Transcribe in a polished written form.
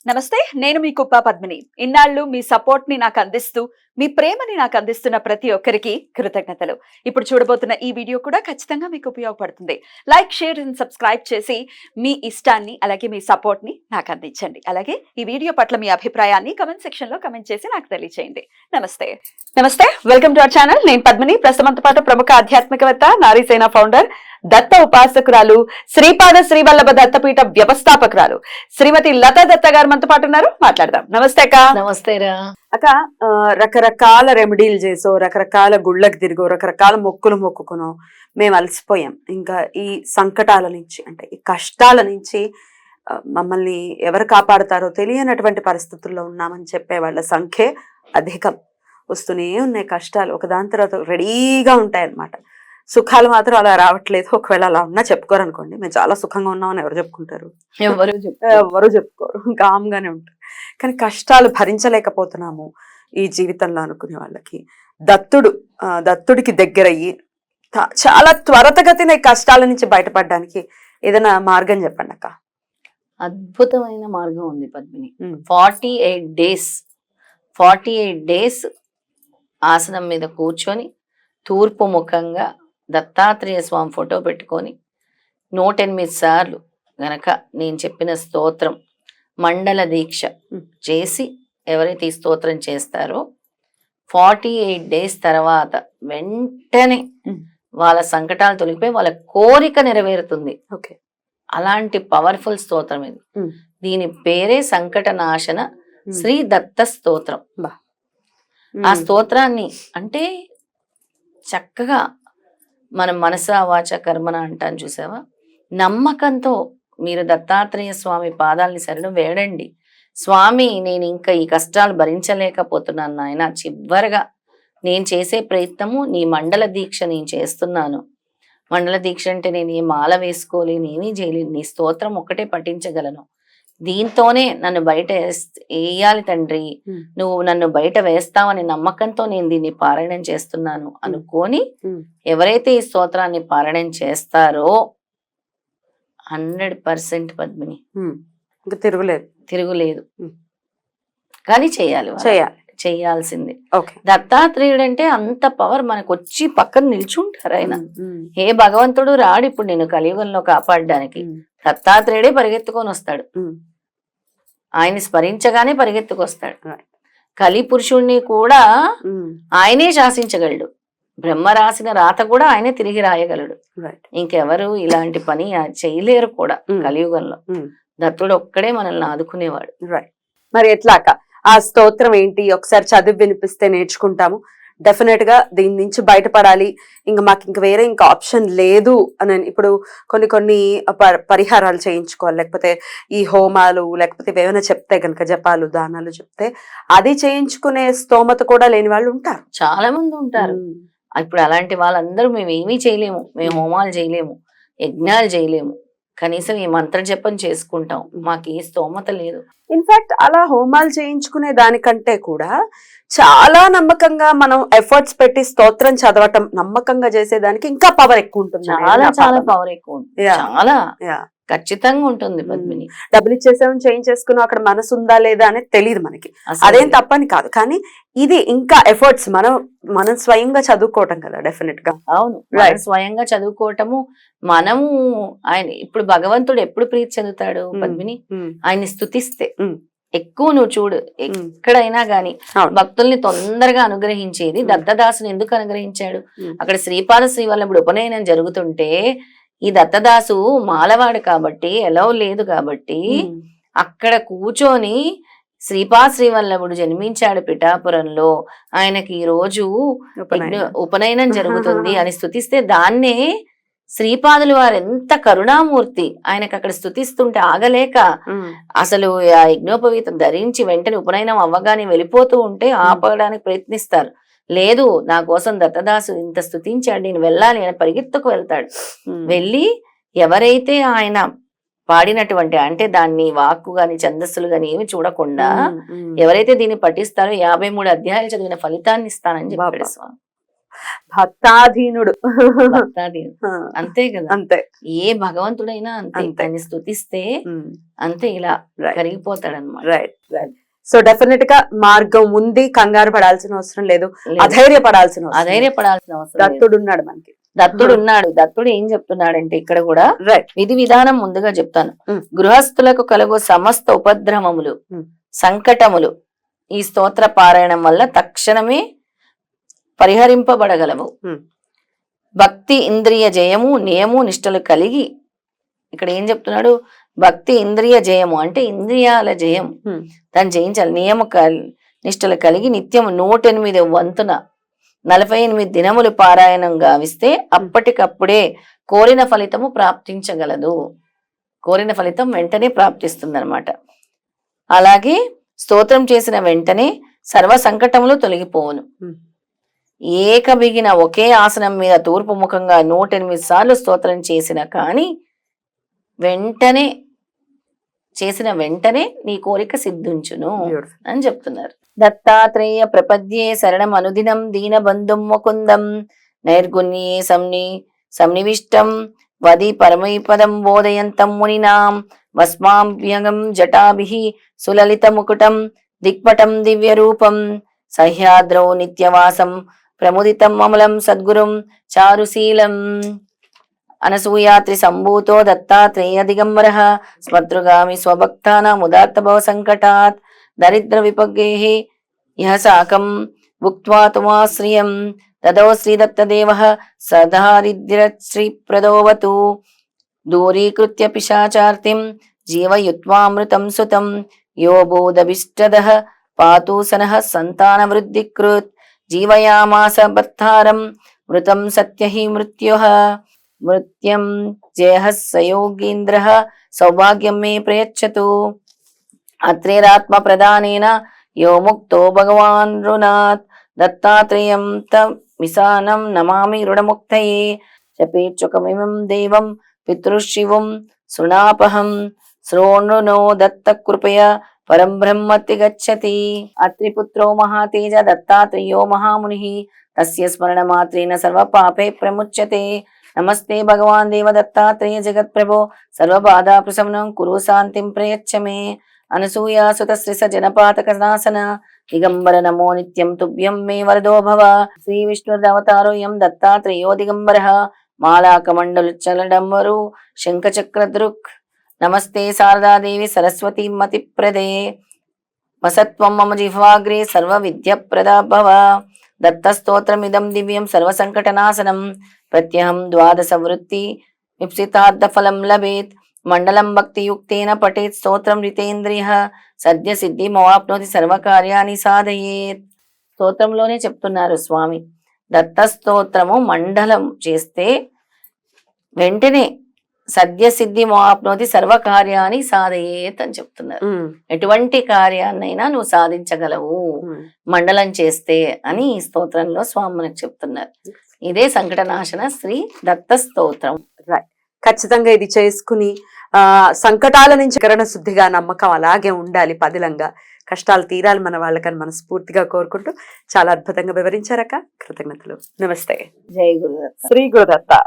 నమస్తే, నేను మీ కుప్ప పద్మిని. ఇన్నాళ్ళు మీ సపోర్ట్ ని నాకు అందిస్తూ, మీ ప్రేమని నాకు అందిస్తున్న ప్రతి ఒక్కరికి కృతజ్ఞతలు. ఇప్పుడు చూడబోతున్న ఈ వీడియో కూడా ఖచ్చితంగా మీకు ఉపయోగపడుతుంది. లైక్, షేర్ అండ్ సబ్స్క్రైబ్ చేసి మీ ఇష్టాన్ని అలాగే మీ సపోర్ట్ ని నాకు అందించండి. అలాగే ఈ వీడియో పట్ల మీ అభిప్రాయాన్ని కమెంట్ సెక్షన్ లో కమెంట్ చేసి నాకు తెలియజేయండి. నమస్తే. నమస్తే, వెల్కమ్ టు అవర్ ఛానల్. నేను పద్మిని. ప్రస్తుతంతో పాటు ప్రముఖ ఆధ్యాత్మికవేత్త, నారీసేన ఫౌండర్, దత్త ఉపాసకురాలు, శ్రీపాద శ్రీవల్లభ దత్తపీఠ వ్యవస్థాపకురాలు శ్రీమతి లతా దత్త గారు మనతో పాటు ఉన్నారు. మాట్లాడదాం. నమస్తే అక్క. నమస్తేరా అక్క. రకరకాల రెమెడీలు చేసో, రకరకాల గుళ్ళకి తిరిగో, రకరకాల మొక్కులు మొక్కుకునో మేము అలసిపోయాం. ఇంకా ఈ సంకటాల నుంచి, అంటే ఈ కష్టాల నుంచి మమ్మల్ని ఎవరు కాపాడుతారో తెలియనటువంటి పరిస్థితుల్లో ఉన్నామని చెప్పే వాళ్ళ సంఖ్య అధికం. వస్తూనే ఉన్నాయి కష్టాలు, ఒకదాని తర్వాత రెడీగా ఉంటాయన్నమాట. సుఖాలు మాత్రం అలా రావట్లేదు. ఒకవేళ అలా ఉన్నా చెప్పుకోరు అనుకోండి. మేము చాలా సుఖంగా ఉన్నామని ఎవరు చెప్పుకుంటారు? ఎవరు చెప్పుకోరు, కామ్గానే ఉంటారు. కానీ కష్టాలు భరించలేకపోతున్నాము ఈ జీవితంలో అనుకునే వాళ్ళకి దత్తుడికి దగ్గరయ్యి చాలా త్వరతగతిన ఈ కష్టాల నుంచి బయటపడడానికి ఏదైనా మార్గం చెప్పండి అక్క. అద్భుతమైన మార్గం ఉంది పద్మిని. 48 డేస్ ఆసనం మీద కూర్చొని తూర్పు ముఖంగా దత్తాత్రేయ స్వామి ఫోటో పెట్టుకొని 108 సార్లు గనక నేను చెప్పిన స్తోత్రం మండల దీక్ష చేసి ఎవరైతే ఈ స్తోత్రం చేస్తారో 48 డేస్ తర్వాత వెంటనే వాళ్ళ సంకటాలు తొలగిపోయి వాళ్ళ కోరిక నెరవేరుతుంది. ఓకే, అలాంటి పవర్ఫుల్ స్తోత్రం ఇది. దీని పేరే సంకట నాశన శ్రీ దత్త స్తోత్రం. ఆ స్తోత్రాన్ని అంటే చక్కగా మనం మనస వాచ కర్మన అంటాను, చూసావా? నమ్మకంతో మీరు దత్తాత్రేయ స్వామి పాదాలని శరణు వేడండి. స్వామి, నేను ఇంకా ఈ కష్టాలు భరించలేకపోతున్నాను నాయన, చివరగా నేను చేసే ప్రయత్నము నీ మండల దీక్ష నేను చేస్తున్నాను. మండల దీక్ష అంటే నేను ఏ మాల వేసుకోలేను, ఏమీ చేయలేను, నీ స్తోత్రం ఒక్కటే పఠించగలను. దీంతోనే నన్ను బయట వేయాలి తండ్రి, నువ్వు నన్ను బయట వేస్తావని నమ్మకంతో నేను దీన్ని పారాయణం చేస్తున్నాను అనుకొని ఎవరైతే ఈ స్తోత్రాన్ని పారాయణం చేస్తారో 100% పద్మిని తిరుగులేదు. కానీ చేయాల్సిందే. దత్తాత్రేయుడు అంటే అంత పవర్. మనకు వచ్చి పక్కన నిల్చుంటారు ఆయన. ఏ భగవంతుడు రాడు ఇప్పుడు నేను కలియుగంలో కాపాడడానికి. దత్తాత్రేయుడే పరిగెత్తుకొని వస్తాడు. ఆయన స్మరించగానే పరిగెత్తుకొస్తాడు. కలి పురుషుణ్ణి కూడా ఆయనే శాసించగలడు. బ్రహ్మ రాసిన రాత కూడా ఆయనే తిరిగి రాయగలడు. ఇంకెవరు ఇలాంటి పని చేయలేరు కూడా కలియుగంలో. దత్తుడు ఒక్కడే మనల్ని ఆదుకునేవాడు. మరి ఎట్లా అక్క? ఆ స్తోత్రం ఏంటి? ఒకసారి చదివి వినిపిస్తే నేర్చుకుంటాము. డెఫినెట్ గా దీని నుంచి బయటపడాలి, ఇంకా మాకు ఇంకా వేరే ఇంకా ఆప్షన్ లేదు అని. ఇప్పుడు కొన్ని పరిహారాలు చేయించుకోవాలి, లేకపోతే ఈ హోమాలు, లేకపోతే ఏమైనా చెప్తే కనుక జపాలు, దానాలు చెప్తే అది చేయించుకునే స్తోమత కూడా లేని వాళ్ళు ఉంటారు, చాలా మంది ఉంటారు. ఇప్పుడు అలాంటి వాళ్ళందరూ మేము ఏమీ చేయలేము, మేము హోమాలు చేయలేము, యజ్ఞాలు చేయలేము, కనీసం ఈ మంత్ర జపం చేసుకుంటాం, మాకు ఏ స్తోమత లేదు. ఇన్ఫాక్ట్ అలా హోమాలు చేయించుకునే దానికంటే కూడా చాలా నమ్మకంగా మనం ఎఫర్ట్స్ పెట్టి స్తోత్రం చదవటం, నమ్మకంగా చేసేదానికి ఇంకా పవర్ ఎక్కువ ఉంటుంది. చాలా పవర్ ఎక్కువ ఉంటుంది, చాలా ఖచ్చితంగా ఉంటుంది పద్మిని. డబ్బులు ఇచ్చేసామని చేయించేసుకున్నాం, అక్కడ మనసు ఉందా లేదా అనేది తెలియదు మనకి. అదేం తప్పని కాదు, కానీ ఇది ఇంకా ఎఫర్ట్స్ మనం స్వయంగా చదువుకోవటం కదా. డెఫినెట్ గా అవును, స్వయంగా చదువుకోవటము. మనము ఆయన ఇప్పుడు భగవంతుడు ఎప్పుడు ప్రీతి చెందుతాడు పద్మిని? ఆయన్ని స్తుతిస్తే ఎక్కువ. నువ్వు చూడు, ఎక్కడైనా గాని భక్తుల్ని తొందరగా అనుగ్రహించేది దత్తదాసుని ఎందుకు అనుగ్రహించాడు? అక్కడ శ్రీపాద శ్రీవల్లభుడు ఉపనయనం జరుగుతుంటే ఈ దత్తదాసు మాలవాడు కాబట్టి, ఎలా లేదు కాబట్టి అక్కడ కూర్చొని శ్రీపాద శ్రీవల్లభుడు జన్మించాడు పిఠాపురంలో, ఆయనకి ఈ రోజు ఉపనయనం జరుగుతుంది అని స్తుతిస్తే దాన్నే శ్రీపాదులు వారు ఎంత కరుణామూర్తి, ఆయనకు అక్కడ స్తుతిస్తుంటే ఆగలేక అసలు ఆ యజ్ఞోపవీతం ధరించి వెంటనే ఉపనయనం అవ్వగానే వెళ్ళిపోతూ ఉంటే ఆపడానికి ప్రయత్నిస్తారు. లేదు, నా కోసం దత్తదాసు ఇంత స్తుతించాడు, నేను వెళ్ళాలి అని పరిగెత్తుకు వెళ్తాడు. వెళ్ళి ఎవరైతే ఆయన పాడినటువంటి, అంటే దాన్ని వాక్కు గాని ఛందస్సులు గాని ఏమి చూడకుండా ఎవరైతే దీన్ని పఠిస్తారో 53 అధ్యాయాలు చదివిన ఫలితాన్ని ఇస్తానని చెప్పాడు స్వామి. భక్తాధీనుడు. భక్తాది అంతే కదా. అంతే. ఏ భగవంతుడైనా అంతే, అంతే. ఆయన స్తుతిస్తే అంతే ఇలా Right. కరిగిపోతాడన్నమాట. Right right. సో డెఫినెట్ గా మార్గం ఉంది, కంగారు పడాల్సిన అవసరం లేదు, అధైర్యపడాల్సిన అవసరం లేదు. అధైర్యపడాల్సిన అవసరం లేదు. దత్తుడు ఉన్నాడు మనకి. దత్తుడు ఉన్నాడు. దత్తుడు ఏం చెప్తున్నాడంటే ఇక్కడ కూడా రైట్. విధి విధానం ముందుగా చెప్తాను. Mm. గృహస్థులకు కలుగు సమస్త ఉపద్రవములు, Mm. సంకటములు ఈ స్తోత్ర పారాయణం వల్ల తక్షణమే పరిహరింపబడగలవు. Mm. భక్తి ఇంద్రియ జయము నియము నిష్టలు కలిగి, ఇక్కడ ఏం చెప్తున్నాడు, భక్తి ఇంద్రియ జయము అంటే ఇంద్రియాల జయం, Mm. దాన్ని జయించాలి. నియమ నిష్టలు కలిగి నిత్యము 108 వంతున 48 దినములు పారాయణం గావిస్తే అప్పటికప్పుడే కోరిన ఫలితము ప్రాప్తించగలదు. కోరిన ఫలితం వెంటనే ప్రాప్తిస్తుంది అనమాట. అలాగే స్తోత్రం చేసిన వెంటనే సర్వ సంకటములు తొలగిపోవును. Hmm. ఏకబిగిన ఒకే ఆసనం మీద తూర్పు ముఖంగా 108 సార్లు స్తోత్రం చేసిన కానీ వెంటనే చేసిన వెంటనే నీ కోరిక సిద్ధించును Beautiful. అని చెప్తున్నారు. దత్తాత్రేయ ప్రపద్యే శరణం అనుదినం దీనబంధుం ముకుందం నైర్గుణ్యే సంనివిష్టం వది పరమైపదం బోధయంతం మునినాం వస్మాభ్యగం జటాభిః సులలిత ముకుటం దిక్పటం దివ్య రూపం సహ్యాద్రౌ నిత్యవాసం ప్రముదితం అమలం సద్గురుం చారుశీలం. అనసూయాత్రి సంభూతో దత్తాత్రేయ దిగంబరః స్మతృగామి స్వభక్తానాం ఉదాత్తభవ సంకటాత్ దరిద్ర విపగ్గేః యః సాకం భుక్త్వా తుమాశ్రియం తదో శ్రీదత్తదేవః సదారిద్ర్యశ్రీప్రదోవతు దూరీకృత్య పిశాచార్తిం జీవయుత్వామృతం సుతం యో బోధభిష్టదః పాతు సనః సంతానవృద్ధికృత్ జీవయామాస భర్తారం మృతం సత్యః మృత్యుః మృత్యం జయః సయోగీంద్రః సౌభాగ్యం మే ప్రయచ్చతు. అత్రేరాత్మ ప్రదానేన యో ముక్తో భగవాన్ రుణాత్ దత్తాత్రేయం తమిసానం నమామి రుణముక్తయే జపేచ్చుకమిమం దేవం పితృశివం శృణాపహం శ్రోణృనో దత్త కృపయ పరం బ్రహ్మతి గచ్చతి. అత్రిపుత్రో మహాతేజ దత్తాత్రేయో మహామునిః తస్య స్మరణ మాత్రేణ సర్వ పాపే ప్రముచ్యతే. నమస్తే భగవాన్ దేవ దత్తాత్రేయ జగత్ప్రభో సర్వబాధా ప్రశమనం కురు శాంతిం ప్రయచ్చ మే. అనసూయా సుత శ్రీస జనపాతక నాశన దిగంబర నమో నిత్యం తుభ్యం మే వరదో భవ. శ్రీ విష్ణుర్దవతారోయం దత్తాత్రేయో దిగంబరః మాలాకమండలుచ్చలడంబరు శంఖచక్రదృక్. నమస్తే శారదాదేవి సరస్వతీ మతిప్రదే వసత్వం మమ జిహ్వాగ్రే సర్వ విద్య ప్రదా భవ. దత్తస్తోత్రమిదం దివ్యం సర్వసంకటనాశనం ప్రత్యహం ద్వాదశ వృత్తి విప్సితార్థ ఫలం లభేత్. మండలం భక్తియుక్తేన పఠేత్ స్తోత్రం రితేంద్రియః సద్య సిద్ధి మవాప్నోతి సర్వకార్యాన్ని సాధయేత్. స్తోత్రంలోనే చెప్తున్నారు స్వామి, దత్త స్తోత్రము మండలం చేస్తే వెంటనే సద్య సిద్ధి మవాప్నోతి సర్వకార్యాన్ని సాధయేత్ అని చెప్తున్నారు. ఎటువంటి కార్యాన్నైనా నువ్వు సాధించగలవు మండలం చేస్తే అని ఈ స్తోత్రంలో స్వామి మనకు చెప్తున్నారు. ఇదే సంకటనాశన శ్రీ దత్త స్తోత్రం. ఖచ్చితంగా ఇది చేసుకుని సంకటాల నుంచి కరణ శుద్ధిగా నమ్మకం అలాగే ఉండాలి, పదిలంగా కష్టాలు తీరాలి మన వాళ్ళకని మనస్ఫూర్తిగా కోరుకుంటూ చాలా అద్భుతంగా వివరించారక్క. కృతజ్ఞతలు. నమస్తే. జై గురుదత్త. శ్రీ గురుదత్త.